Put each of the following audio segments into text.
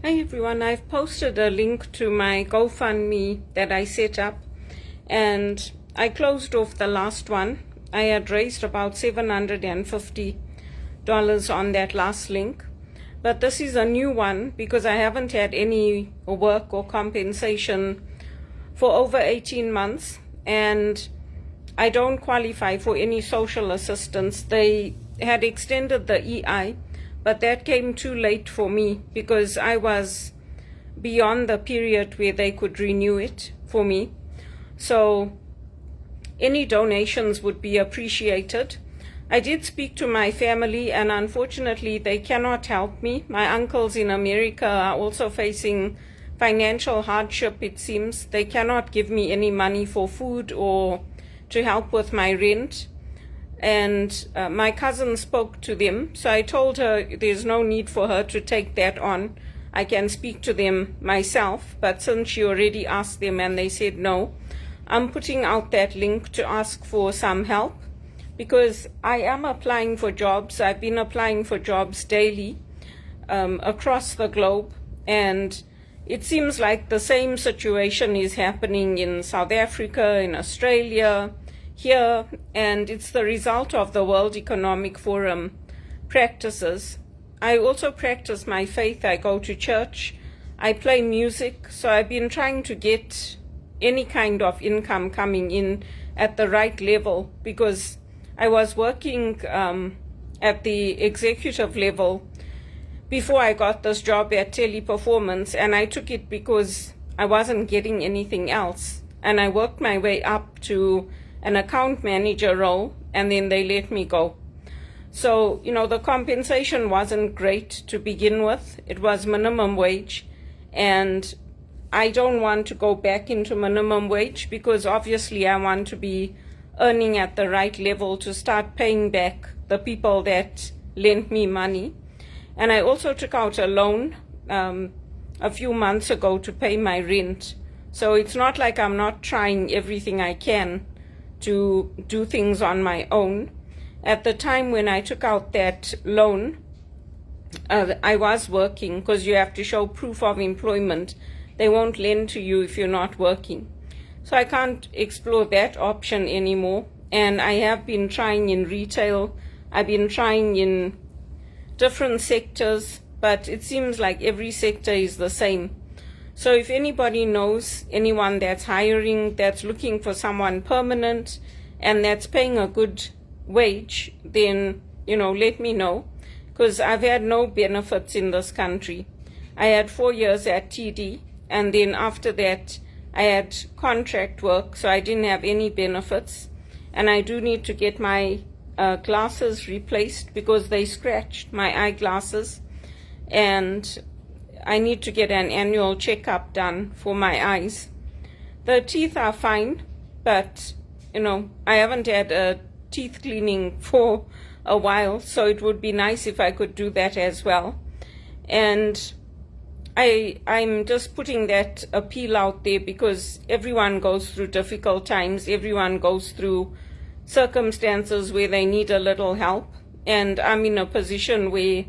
Hi everyone, I've posted a link to my GoFundMe that I set up, and I closed off the last one. I had raised about $750 on that last link, but this is a new one because I haven't had any work or compensation for over 18 months, and I don't qualify for any social assistance. They had extended the EI, but that came too late for me because I was beyond the period where they could renew it for me. So any donations would be appreciated. I did speak to my family, and unfortunately they cannot help me. My uncles in America are also facing financial hardship, it seems. They cannot give me any money for food or to help with my rent. And my cousin spoke to them, so I told her there's no need for her to take that on. I can speak to them myself, but since she already asked them and they said no, I'm putting out that link to ask for some help because I am applying for jobs. I've been applying for jobs daily across the globe, and it seems like the same situation is happening in South Africa, in Australia, here, and it's the result of the World Economic Forum practices. I also practice my faith. I go to church, I play music, so I've been trying to get any kind of income coming in at the right level because I was working at the executive level before I got this job at Teleperformance, and I took it because I wasn't getting anything else, and I worked my way up to an account manager role, and then they let me go. So, the compensation wasn't great to begin with. It was minimum wage, and I don't want to go back into minimum wage because obviously I want to be earning at the right level to start paying back the people that lent me money. And I also took out a loan a few months ago to pay my rent. So it's not like I'm not trying everything I can to do things on my own. At the time when I took out that loan, I was working because you have to show proof of employment. They won't lend to you if you're not working. So I can't explore that option anymore. And I have been trying in retail. I've been trying in different sectors, but it seems like every sector is the same. So if anybody knows anyone that's hiring, that's looking for someone permanent, and that's paying a good wage, then, let me know. Because I've had no benefits in this country. I had 4 years at TD, and then after that, I had contract work, so I didn't have any benefits. And I do need to get my glasses replaced because they scratched my eyeglasses. And I need to get an annual checkup done for my eyes. The teeth are fine, but, I haven't had a teeth cleaning for a while, so it would be nice if I could do that as well. And I'm just putting that appeal out there because everyone goes through difficult times. Everyone goes through circumstances where they need a little help, and I'm in a position where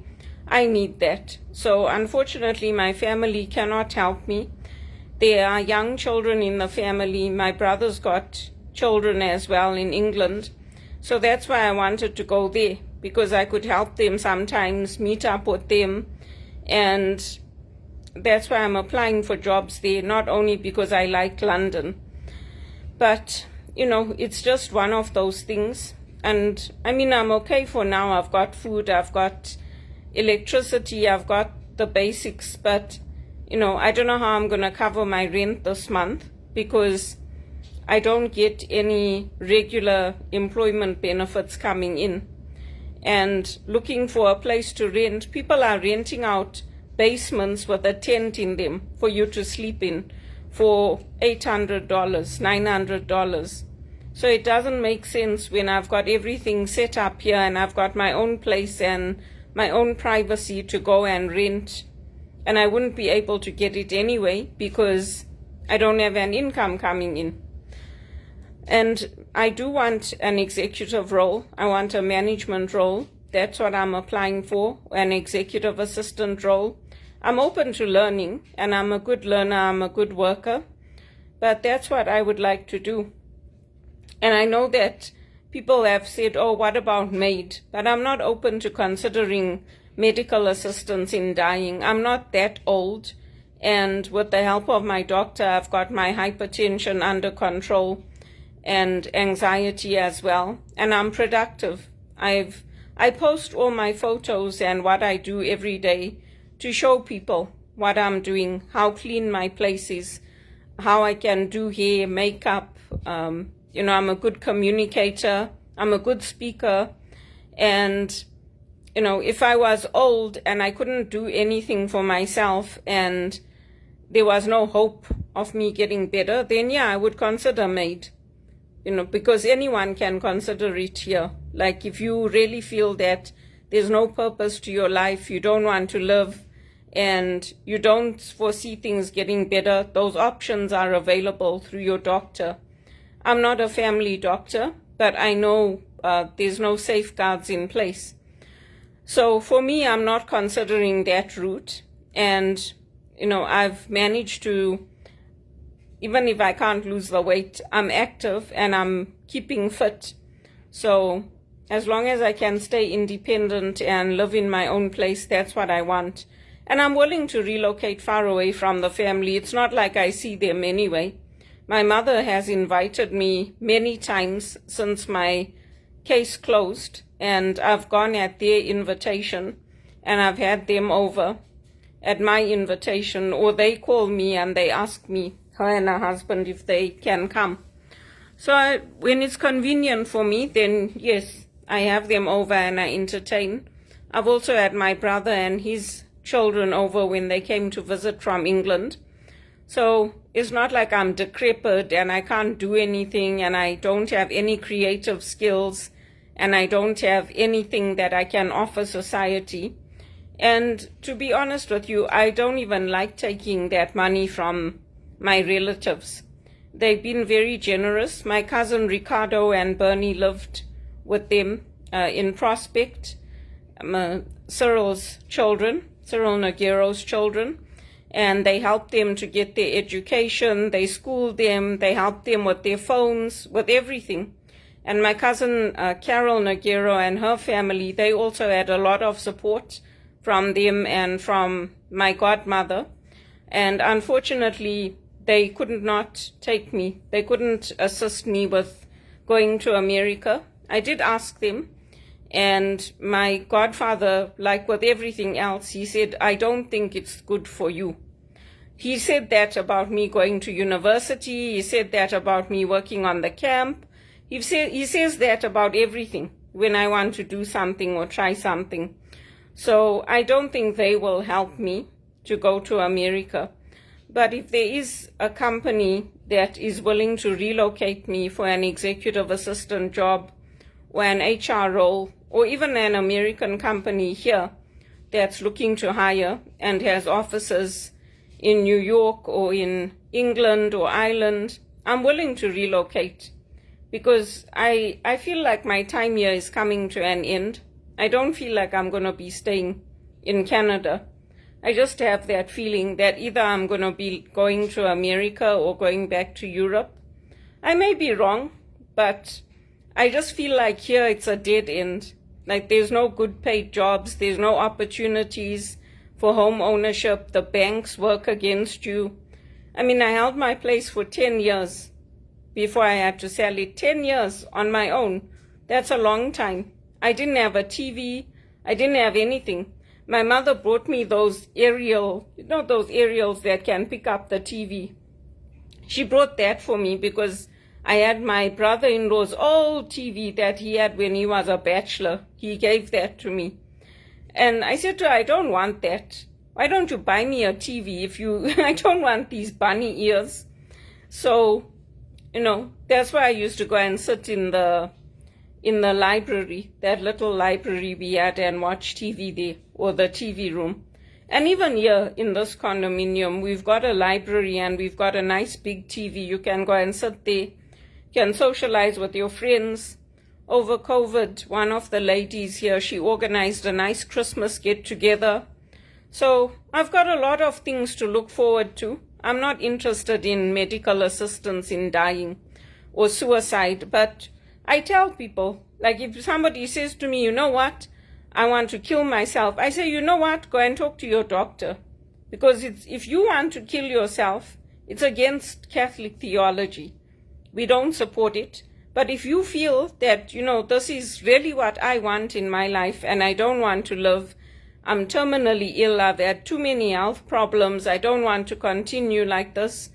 I need that. So unfortunately, my family cannot help me. There are young children in the family. My brother's got children as well in England. So that's why I wanted to go there, because I could help them sometimes, meet up with them. And that's why I'm applying for jobs there, not only because I like London. But, it's just one of those things. And I'm okay for now. I've got food, I've got electricity, I've got the basics, but I don't know how I'm going to cover my rent this month because I don't get any regular employment benefits coming in. And looking for a place to rent, people are renting out basements with a tent in them for you to sleep in for $800, $900. So it doesn't make sense when I've got everything set up here and I've got my own place and my own privacy to go and rent, and I wouldn't be able to get it anyway because I don't have an income coming in. And I do want an executive role. I want a management role. That's what I'm applying for, an executive assistant role. I'm open to learning, and I'm a good learner, I'm a good worker, but that's what I would like to do. And I know that people have said, oh, what about maid? But I'm not open to considering medical assistance in dying. I'm not that old, and with the help of my doctor, I've got my hypertension under control and anxiety as well, and I'm productive. I post all my photos and what I do every day to show people what I'm doing, how clean my place is, how I can do hair, makeup. I'm a good communicator, I'm a good speaker, and if I was old and I couldn't do anything for myself and there was no hope of me getting better, then yeah, I would consider maid. Because anyone can consider it here. Like if you really feel that there's no purpose to your life, you don't want to live, and you don't foresee things getting better, those options are available through your doctor. I'm not a family doctor, but I know there's no safeguards in place. So for me, I'm not considering that route. And, I've managed to, even if I can't lose the weight, I'm active and I'm keeping fit. So as long as I can stay independent and live in my own place, that's what I want. And I'm willing to relocate far away from the family. It's not like I see them anyway. My mother has invited me many times since my case closed, and I've gone at their invitation, and I've had them over at my invitation, or they call me and they ask me, her and her husband, if they can come. So when it's convenient for me, then yes, I have them over and I entertain. I've also had my brother and his children over when they came to visit from England. So it's not like I'm decrepit and I can't do anything and I don't have any creative skills and I don't have anything that I can offer society. And to be honest with you, I don't even like taking that money from my relatives. They've been very generous. My cousin Ricardo and Bernie lived with them in Prospect, Cyril's children, Cyril Nagiro's children, and they helped them to get their education, they schooled them, they helped them with their phones, with everything. And my cousin Carol Nagiro and her family, they also had a lot of support from them and from my godmother. And unfortunately, they could not take me. They couldn't assist me with going to America. I did ask them, and my godfather, like with everything else, he said, I don't think it's good for you. He said that about me going to university. He said that about me working on the camp. He says that about everything when I want to do something or try something. So I don't think they will help me to go to America. But if there is a company that is willing to relocate me for an executive assistant job or an HR role, or even an American company here that's looking to hire and has offices in New York or in England or Ireland, I'm willing to relocate because I feel like my time here is coming to an end. I don't feel like I'm going to be staying in Canada. I just have that feeling that either I'm going to be going to America or going back to Europe. I may be wrong, but I just feel like here it's a dead end. Like there's no good paid jobs, there's no opportunities for home ownership, the banks work against you. I mean, I held my place for 10 years before I had to sell it. 10 years on my own. That's a long time. I didn't have a TV, I didn't have anything. My mother brought me those aerials that can pick up the TV. She brought that for me because I had my brother-in-law's old TV that he had when he was a bachelor. He gave that to me. And I said to her, I don't want that. Why don't you buy me a TV if you, I don't want these bunny ears. So, that's why I used to go and sit in the library, that little library we had, and watch TV there, or the TV room. And even here in this condominium, we've got a library and we've got a nice big TV. You can go and sit there, you can socialize with your friends. Over COVID, one of the ladies here, she organized a nice Christmas get-together. So I've got a lot of things to look forward to. I'm not interested in medical assistance in dying or suicide, but I tell people, like if somebody says to me, you know what, I want to kill myself, I say, you know what, go and talk to your doctor. Because if you want to kill yourself, it's against Catholic theology. We don't support it. But if you feel that, this is really what I want in my life and I don't want to live, I'm terminally ill, I've had too many health problems, I don't want to continue like this,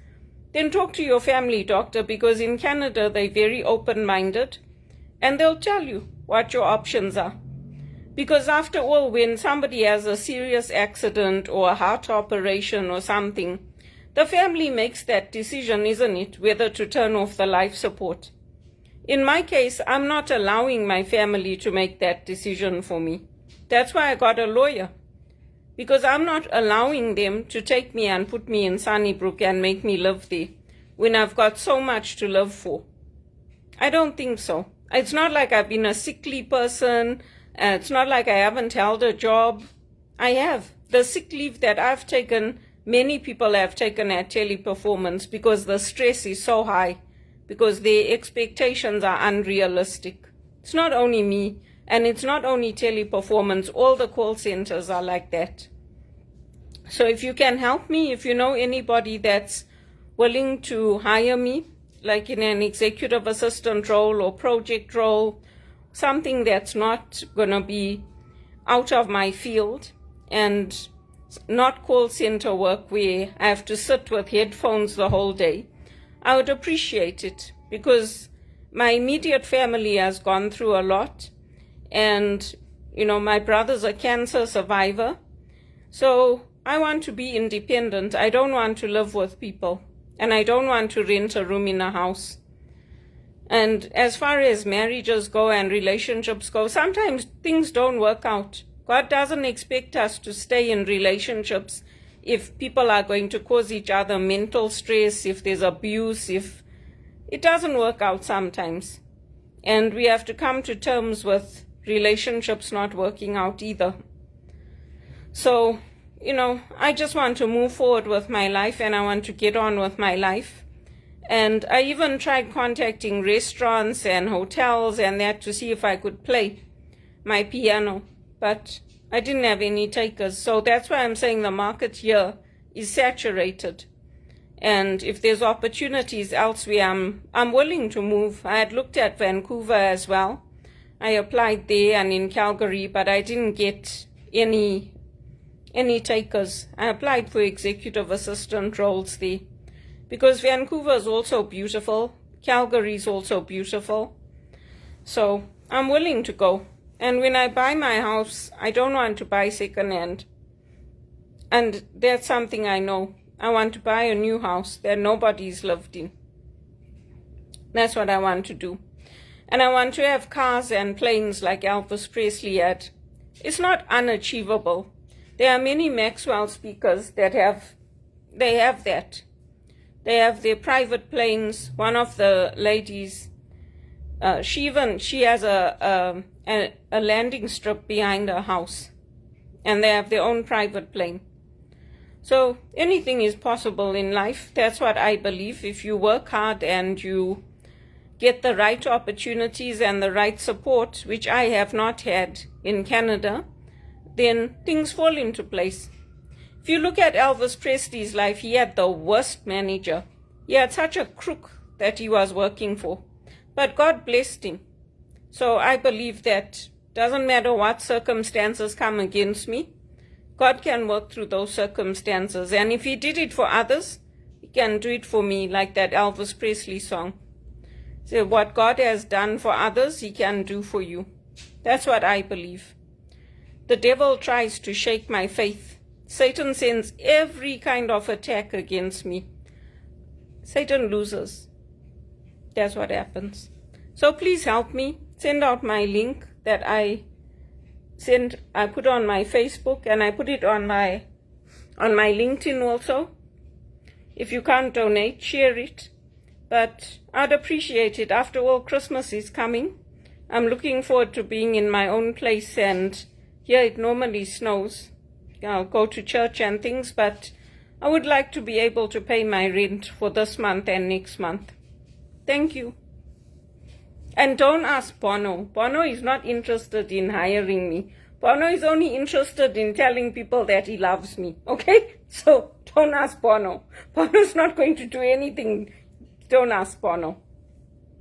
then talk to your family doctor, because in Canada they're very open-minded and they'll tell you what your options are. Because after all, when somebody has a serious accident or a heart operation or something, the family makes that decision, isn't it, whether to turn off the life support. In my case, I'm not allowing my family to make that decision for me. That's why I got a lawyer, because I'm not allowing them to take me and put me in Sunnybrook and make me live there when I've got so much to live for. I don't think so. It's not like I've been a sickly person. It's not like I haven't held a job. I have. The sick leave that I've taken, many people have taken at Teleperformance because the stress is so high, because their expectations are unrealistic. It's not only me, and it's not only Teleperformance. All the call centers are like that. So if you can help me, if you know anybody that's willing to hire me, like in an executive assistant role or project role, something that's not going to be out of my field and not call center work where I have to sit with headphones the whole day, I would appreciate it, because my immediate family has gone through a lot, and my brother's a cancer survivor, so I want to be independent. I don't want to live with people, and I don't want to rent a room in a house. And as far as marriages go and relationships go, sometimes things don't work out. God doesn't expect us to stay in relationships if people are going to cause each other mental stress, if there's abuse, if it doesn't work out sometimes. And we have to come to terms with relationships not working out either. So, I just want to move forward with my life, and I want to get on with my life. And I even tried contacting restaurants and hotels and that to see if I could play my piano, but I didn't have any takers. So that's why I'm saying the market here is saturated. And if there's opportunities elsewhere, I'm willing to move. I had looked at Vancouver as well. I applied there and in Calgary, but I didn't get any takers. I applied for executive assistant roles there, because Vancouver is also beautiful. Calgary is also beautiful. So I'm willing to go. And when I buy my house, I don't want to buy secondhand. And that's something I know. I want to buy a new house that nobody's lived in. That's what I want to do. And I want to have cars and planes like Elvis Presley had. It's not unachievable. There are many Maxwell speakers that have that. They have their private planes. One of the ladies, she has a landing strip behind her house, and they have their own private plane. So anything is possible in life. That's what I believe. If you work hard and you get the right opportunities and the right support, which I have not had in Canada, then things fall into place. If you look at Elvis Presley's life, he had the worst manager. He had such a crook that he was working for. But God blessed him. So I believe that doesn't matter what circumstances come against me, God can work through those circumstances. And if he did it for others, he can do it for me, like that Elvis Presley song. So what God has done for others, he can do for you. That's what I believe. The devil tries to shake my faith. Satan sends every kind of attack against me. Satan loses. That's what happens. So please help me. Send out my link that I put on my Facebook, and I put it on my LinkedIn also. If you can't donate, share it. But I'd appreciate it. After all, Christmas is coming. I'm looking forward to being in my own place, and here it normally snows. go to church and things, but I would like to be able to pay my rent for this month and next month. Thank you. And don't ask Bono. Bono is not interested in hiring me. Bono is only interested in telling people that he loves me. Okay? So don't ask Bono. Bono's not going to do anything. Don't ask Bono.